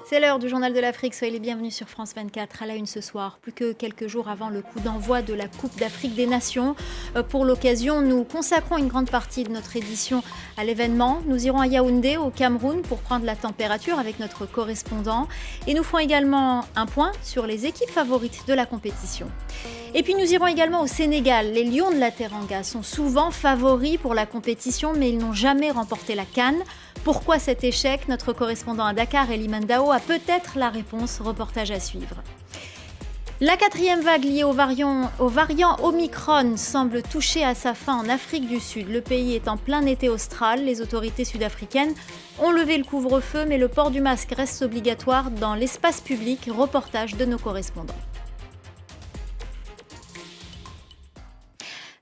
C'est l'heure du Journal de l'Afrique. Soyez les bienvenus sur France 24. À la une ce soir, plus que quelques jours avant le coup d'envoi de la Coupe d'Afrique des Nations. Pour l'occasion, nous consacrons une grande partie de notre édition à l'événement. Nous irons à Yaoundé, au Cameroun, pour prendre la température avec notre correspondant. Et nous ferons également un point sur les équipes favorites de la compétition. Et puis nous irons également au Sénégal. Les Lions de la Teranga sont souvent favoris pour la compétition, mais ils n'ont jamais remporté la CAN. Pourquoi cet échec? Notre correspondant à Dakar, Elie Mandao, a peut-être la réponse. Reportage à suivre. La quatrième vague liée au variant Omicron semble toucher à sa fin en Afrique du Sud. Le pays est en plein été austral. Les autorités sud-africaines ont levé le couvre-feu, mais le port du masque reste obligatoire dans l'espace public. Reportage de nos correspondants.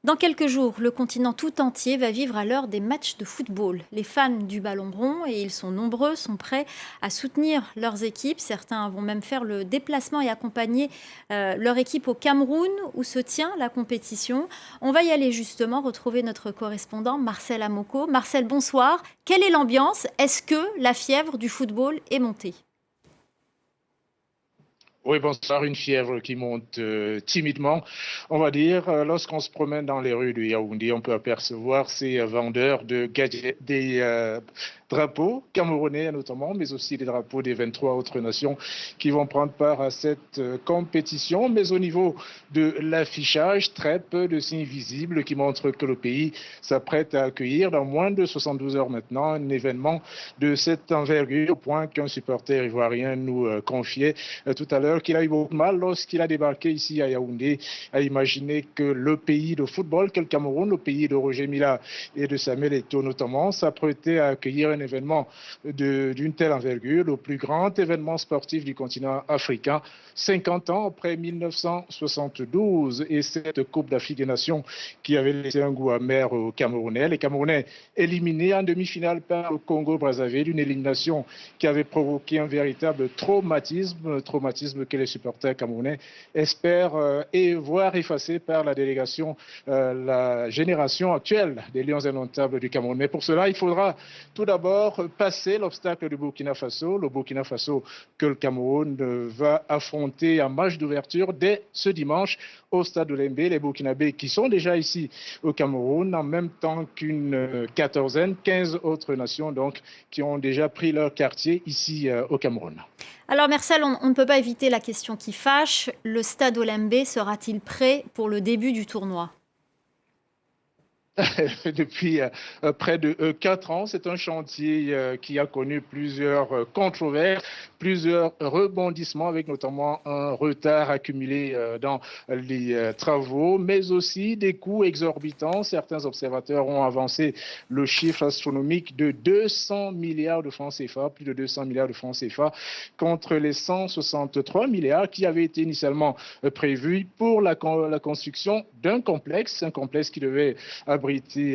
Dans quelques jours, le continent tout entier va vivre à l'heure des matchs de football. Les fans du ballon rond, et ils sont nombreux, sont prêts à soutenir leurs équipes. Certains vont même faire le déplacement et accompagner leur équipe au Cameroun, où se tient la compétition. On va y aller justement retrouver notre correspondant Marcel Amoko. Marcel, bonsoir. Quelle est l'ambiance? Est-ce que la fièvre du football est montée? Oui, bonsoir, une fièvre qui monte timidement, on va dire. Lorsqu'on se promène dans les rues de Yaoundé, on peut apercevoir ces vendeurs de gadgets, des drapeaux camerounais notamment, mais aussi des drapeaux des 23 autres nations qui vont prendre part à cette compétition. Mais au niveau de l'affichage, très peu de signes visibles qui montrent que le pays s'apprête à accueillir dans moins de 72 heures maintenant un événement de cette envergure, au point qu'un supporter ivoirien nous confiait tout à l'heure qu'il a eu beaucoup de mal lorsqu'il a débarqué ici à Yaoundé à imaginer que le pays de football qu'est le Cameroun, le pays de Roger Mila et de Samuel Eto'o notamment, s'apprêtait à accueillir un événement d'une telle envergure, le plus grand événement sportif du continent africain, 50 ans après 1972 et cette Coupe d'Afrique des Nations qui avait laissé un goût amer aux Camerounais. Les Camerounais éliminés en demi-finale par le Congo-Brazzaville, une élimination qui avait provoqué un véritable traumatisme que les supporters camerounais espèrent et voir effacé par la délégation, la génération actuelle des Lions indomptables du Cameroun. Mais pour cela, il faudra tout d'abord passer l'obstacle du Burkina Faso, le Burkina Faso que le Cameroun va affronter en match d'ouverture dès ce dimanche au stade Olembe. Les Burkinabés qui sont déjà ici au Cameroun, en même temps qu'une 15 autres nations donc, qui ont déjà pris leur quartier ici au Cameroun. Alors Marcel, on ne peut pas éviter la question qui fâche. Le stade Olembe sera-t-il prêt pour le début du tournoi? Depuis près de 4 ans. C'est un chantier qui a connu plusieurs controverses, plusieurs rebondissements, avec notamment un retard accumulé dans les travaux, mais aussi des coûts exorbitants. Certains observateurs ont avancé le chiffre astronomique de 200 milliards de francs CFA, plus de 200 milliards de francs CFA, contre les 163 milliards qui avaient été initialement prévus pour la construction d'un complexe, un complexe qui devait abriter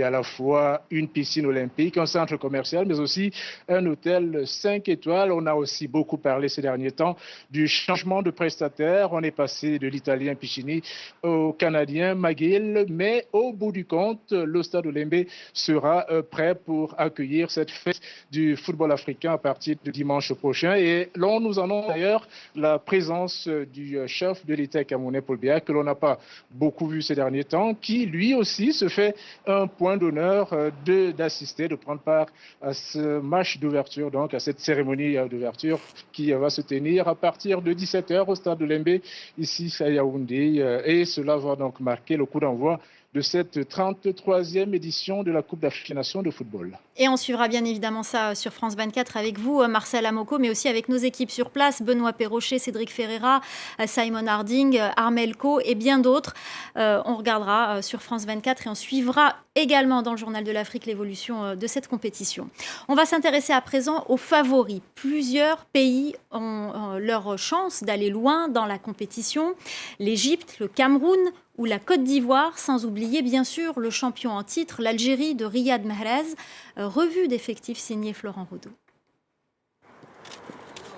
à la fois une piscine olympique, un centre commercial, mais aussi un hôtel 5 étoiles. On a aussi beaucoup parlé ces derniers temps du changement de prestataire. On est passé de l'italien Piccini au canadien McGill, mais au bout du compte, le stade Olembe sera prêt pour accueillir cette fête du football africain à partir de dimanche prochain. Et l'on nous annonce d'ailleurs la présence du chef de l'État camerounais, Paul Biya, que l'on n'a pas beaucoup vu ces derniers temps, qui lui aussi se fait un point d'honneur d'assister, de prendre part à ce match d'ouverture, donc à cette cérémonie d'ouverture qui va se tenir à partir de 17h au stade de Lembe, ici à Yaoundé. Et cela va donc marquer le coup d'envoi de cette 33e édition de la Coupe d'Afrique des Nations de football. Et on suivra bien évidemment ça sur France 24 avec vous, Marcel Amoko, mais aussi avec nos équipes sur place, Benoît Perrochet, Cédric Ferreira, Simon Harding, Armel Co et bien d'autres. On regardera sur France 24 et on suivra également dans le Journal de l'Afrique l'évolution de cette compétition. On va s'intéresser à présent aux favoris. Plusieurs pays ont leur chance d'aller loin dans la compétition. L'Égypte, le Cameroun ou la Côte d'Ivoire, sans oublier bien sûr le champion en titre, l'Algérie de Riyad Mahrez, revue d'effectifs signé Florent Rodeau.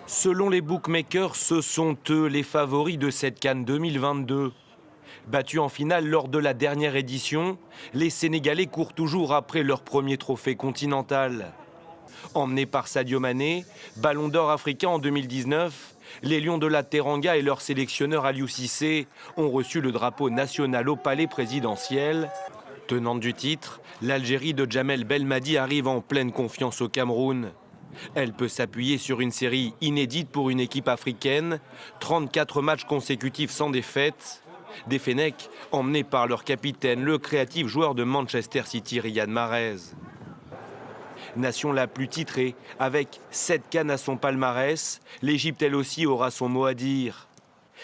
Selon les bookmakers, ce sont eux les favoris de cette CAN 2022. Battus en finale lors de la dernière édition, les Sénégalais courent toujours après leur premier trophée continental. Emmenés par Sadio Mané, ballon d'or africain en 2019, les Lions de la Teranga et leur sélectionneur Aliou Cissé ont reçu le drapeau national au palais présidentiel. Tenante du titre, l'Algérie de Djamel Belmadi arrive en pleine confiance au Cameroun. Elle peut s'appuyer sur une série inédite pour une équipe africaine, 34 matchs consécutifs sans défaite. Des Fennecs emmenés par leur capitaine, le créatif joueur de Manchester City, Riyad Mahrez. Nation la plus titrée, avec 7 CAN à son palmarès, l'Égypte elle aussi aura son mot à dire.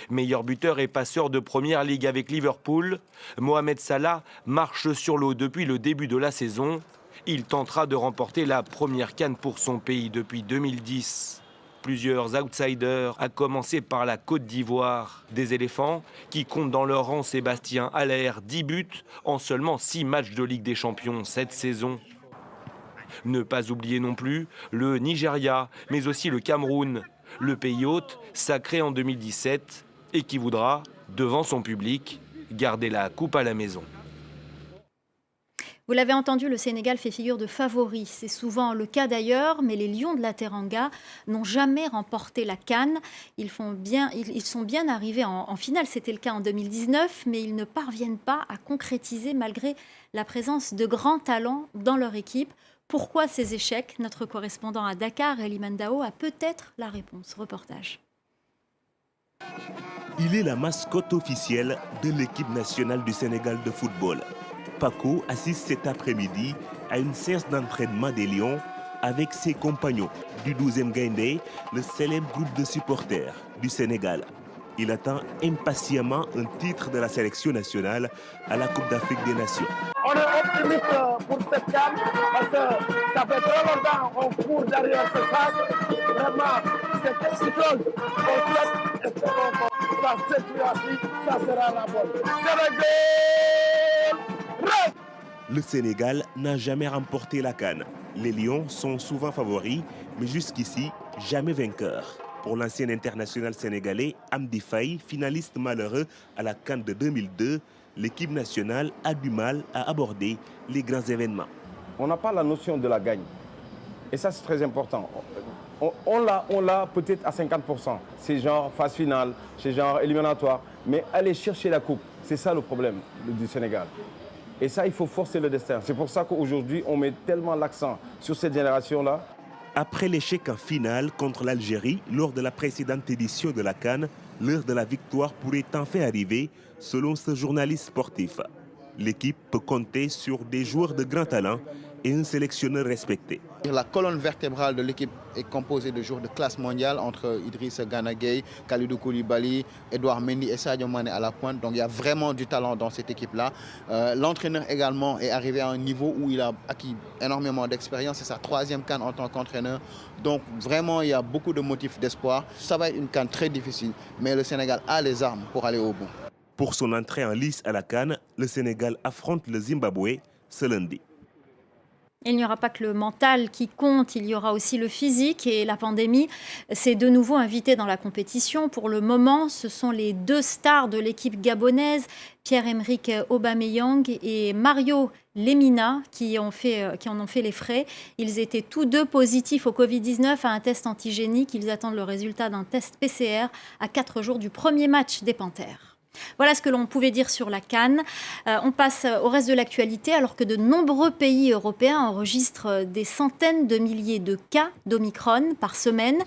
Meilleur buteur et passeur de première ligue avec Liverpool, Mohamed Salah marche sur l'eau depuis le début de la saison. Il tentera de remporter la première CAN pour son pays depuis 2010. Plusieurs outsiders, à commencer par la Côte d'Ivoire. Des éléphants qui comptent dans leur rang Sébastien Haller, 10 buts en seulement 6 matchs de Ligue des Champions cette saison. Ne pas oublier non plus le Nigeria, mais aussi le Cameroun, le pays hôte sacré en 2017 et qui voudra, devant son public, garder la coupe à la maison. Vous l'avez entendu, le Sénégal fait figure de favori. C'est souvent le cas d'ailleurs, mais les Lions de la Teranga n'ont jamais remporté la CAN. Ils sont bien arrivés en finale, c'était le cas en 2019, mais ils ne parviennent pas à concrétiser malgré la présence de grands talents dans leur équipe. Pourquoi ces échecs? Notre correspondant à Dakar, Eliman Dao, a peut-être la réponse. Reportage. Il est la mascotte officielle de l'équipe nationale du Sénégal de football. Paco assiste cet après-midi à une séance d'entraînement des Lions avec ses compagnons du 12e Gaindé, le célèbre groupe de supporters du Sénégal. Il attend impatiemment un titre de la sélection nationale à la Coupe d'Afrique des Nations. On est optimiste pour cette CAN parce que ça fait très longtemps qu'on court derrière ce sac. Vraiment, c'est quelque chose qu'on souhaite. Espérons que ça cette ça sera la bonne. Sénégal! Le Sénégal n'a jamais remporté la CAN. Les Lions sont souvent favoris, mais jusqu'ici, jamais vainqueurs. Pour l'ancien international sénégalais Amdi Faye, finaliste malheureux à la CAN de 2002, l'équipe nationale a du mal à aborder les grands événements. On n'a pas la notion de la gagne. Et ça, c'est très important. On l'a peut-être à 50%. C'est genre phase finale, c'est genre éliminatoire. Mais aller chercher la coupe, c'est ça le problème du Sénégal. Et ça, il faut forcer le destin. C'est pour ça qu'aujourd'hui, on met tellement l'accent sur cette génération-là. Après l'échec en finale contre l'Algérie lors de la précédente édition de la CAN, l'heure de la victoire pourrait enfin arriver, selon ce journaliste sportif. L'équipe peut compter sur des joueurs de grand talent et un sélectionneur respecté. La colonne vertébrale de l'équipe est composée de joueurs de classe mondiale entre Idrissa Gana Gueye, Kalidou Koulibaly, Edouard Mendy et Sadio Mané à la pointe. Donc il y a vraiment du talent dans cette équipe-là. L'entraîneur également est arrivé à un niveau où il a acquis énormément d'expérience. C'est sa 3e CAN en tant qu'entraîneur. Donc vraiment, il y a beaucoup de motifs d'espoir. Ça va être une CAN très difficile, mais le Sénégal a les armes pour aller au bout. Pour son entrée en lice à la CAN, le Sénégal affronte le Zimbabwe ce lundi. Il n'y aura pas que le mental qui compte, il y aura aussi le physique et la pandémie s'est de nouveau invitée dans la compétition. Pour le moment, ce sont les 2 stars de l'équipe gabonaise, Pierre-Emerick Aubameyang et Mario Lemina, qui en ont fait les frais. Ils étaient tous 2 positifs au Covid-19 à un test antigénique. Ils attendent le résultat d'un test PCR à 4 jours du premier match des Panthères. Voilà ce que l'on pouvait dire sur la CAN. On passe au reste de l'actualité. Alors que de nombreux pays européens enregistrent des centaines de milliers de cas d'Omicron par semaine,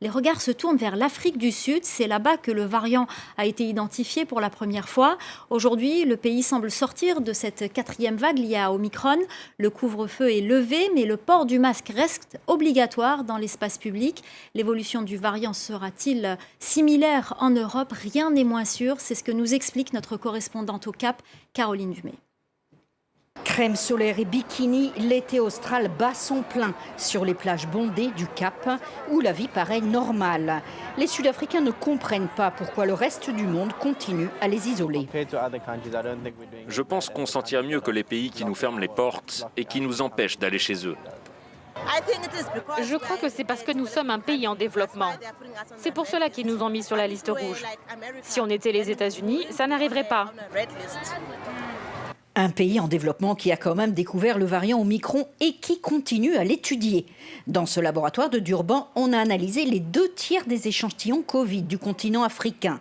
les regards se tournent vers l'Afrique du Sud. C'est là-bas que le variant a été identifié pour la première fois. Aujourd'hui, le pays semble sortir de cette 4e vague liée à Omicron. Le couvre-feu est levé, mais le port du masque reste obligatoire dans l'espace public. L'évolution du variant sera-t-il similaire en Europe? Rien n'est moins sûr. C'est ce que nous explique notre correspondante au Cap, Caroline Dumais. Crème solaire et bikini, l'été austral bat son plein sur les plages bondées du Cap, où la vie paraît normale. Les Sud-Africains ne comprennent pas pourquoi le reste du monde continue à les isoler. Je pense qu'on s'en tire mieux que les pays qui nous ferment les portes et qui nous empêchent d'aller chez eux. Je crois que c'est parce que nous sommes un pays en développement. C'est pour cela qu'ils nous ont mis sur la liste rouge. Si on était les États-Unis, ça n'arriverait pas. Un pays en développement qui a quand même découvert le variant Omicron et qui continue à l'étudier. Dans ce laboratoire de Durban, on a analysé les 2/3 des échantillons Covid du continent africain.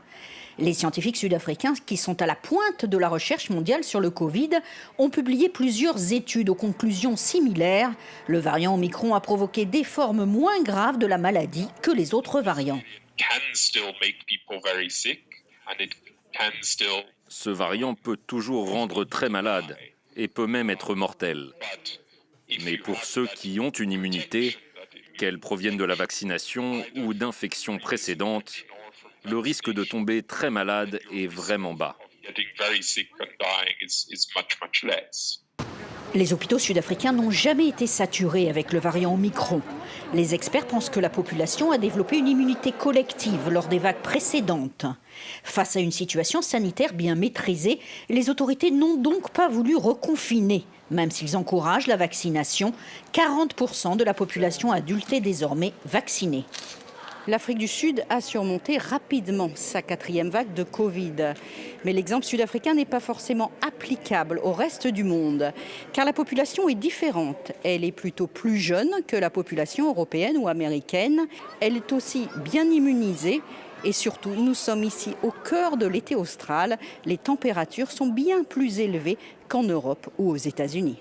Les scientifiques sud-africains, qui sont à la pointe de la recherche mondiale sur le Covid, ont publié plusieurs études aux conclusions similaires. Le variant Omicron a provoqué des formes moins graves de la maladie que les autres variants. Ce variant peut toujours rendre très malade et peut même être mortel. Mais pour ceux qui ont une immunité, qu'elle provienne de la vaccination ou d'infections précédentes, le risque de tomber très malade est vraiment bas. Les hôpitaux sud-africains n'ont jamais été saturés avec le variant Omicron. Les experts pensent que la population a développé une immunité collective lors des vagues précédentes. Face à une situation sanitaire bien maîtrisée, les autorités n'ont donc pas voulu reconfiner. Même s'ils encouragent la vaccination, 40% de la population adulte est désormais vaccinée. L'Afrique du Sud a surmonté rapidement sa 4e vague de Covid. Mais l'exemple sud-africain n'est pas forcément applicable au reste du monde, car la population est différente. Elle est plutôt plus jeune que la population européenne ou américaine. Elle est aussi bien immunisée. Et surtout, nous sommes ici au cœur de l'été austral. Les températures sont bien plus élevées qu'en Europe ou aux États-Unis.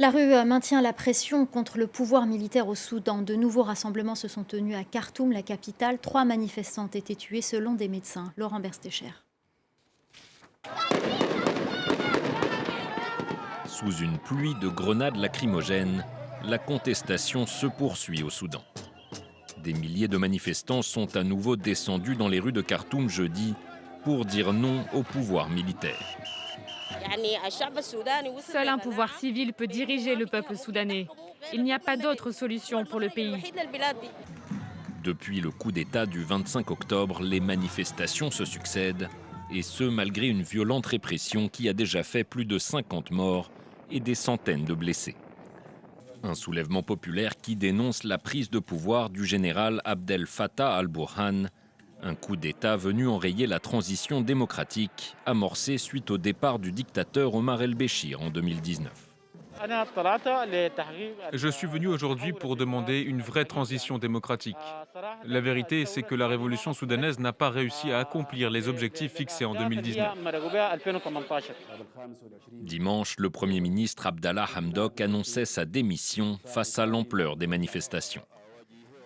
La rue maintient la pression contre le pouvoir militaire au Soudan. De nouveaux rassemblements se sont tenus à Khartoum, la capitale. 3 manifestants ont été tués selon des médecins. Laurent Berstécher. Sous une pluie de grenades lacrymogènes, la contestation se poursuit au Soudan. Des milliers de manifestants sont à nouveau descendus dans les rues de Khartoum jeudi pour dire non au pouvoir militaire. Seul un pouvoir civil peut diriger le peuple soudanais. Il n'y a pas d'autre solution pour le pays. Depuis le coup d'État du 25 octobre, les manifestations se succèdent, et ce malgré une violente répression qui a déjà fait plus de 50 morts et des centaines de blessés. Un soulèvement populaire qui dénonce la prise de pouvoir du général Abdel Fattah al-Burhan, un coup d'État venu enrayer la transition démocratique amorcée suite au départ du dictateur Omar el-Béchir en 2019. Je suis venu aujourd'hui pour demander une vraie transition démocratique. La vérité, c'est que la révolution soudanaise n'a pas réussi à accomplir les objectifs fixés en 2019. Dimanche, le Premier ministre Abdallah Hamdok annonçait sa démission face à l'ampleur des manifestations.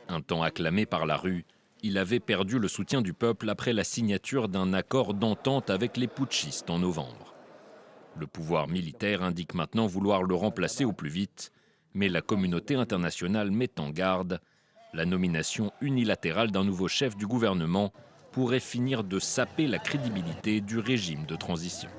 Un temps acclamé par la rue, il avait perdu le soutien du peuple après la signature d'un accord d'entente avec les putschistes en novembre. Le pouvoir militaire indique maintenant vouloir le remplacer au plus vite, mais la communauté internationale met en garde. La nomination unilatérale d'un nouveau chef du gouvernement pourrait finir de saper la crédibilité du régime de transition.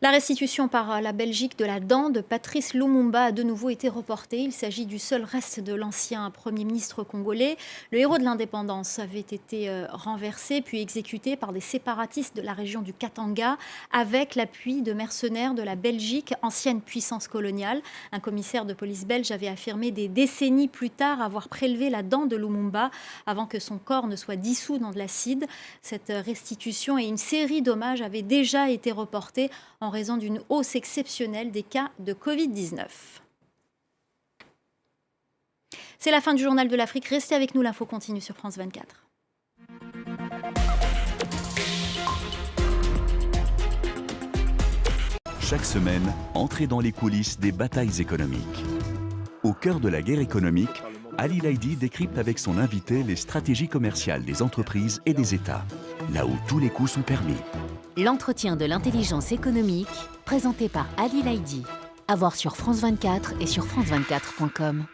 La restitution par la Belgique de la dent de Patrice Lumumba a de nouveau été reportée. Il s'agit du seul reste de l'ancien Premier ministre congolais. Le héros de l'indépendance avait été renversé puis exécuté par des séparatistes de la région du Katanga avec l'appui de mercenaires de la Belgique, ancienne puissance coloniale. Un commissaire de police belge avait affirmé des décennies plus tard avoir prélevé la dent de Lumumba avant que son corps ne soit dissous dans de l'acide. Cette restitution et une série d'hommages avaient déjà été reportés en raison d'une hausse exceptionnelle des cas de Covid-19. C'est la fin du Journal de l'Afrique. Restez avec nous, l'info continue sur France 24. Chaque semaine, entrez dans les coulisses des batailles économiques. Au cœur de la guerre économique, Ali Laïdi décrypte avec son invité les stratégies commerciales des entreprises et des États, là où tous les coups sont permis. L'entretien de l'intelligence économique, présenté par Ali Laïdi. À voir sur France 24 et sur France24.com.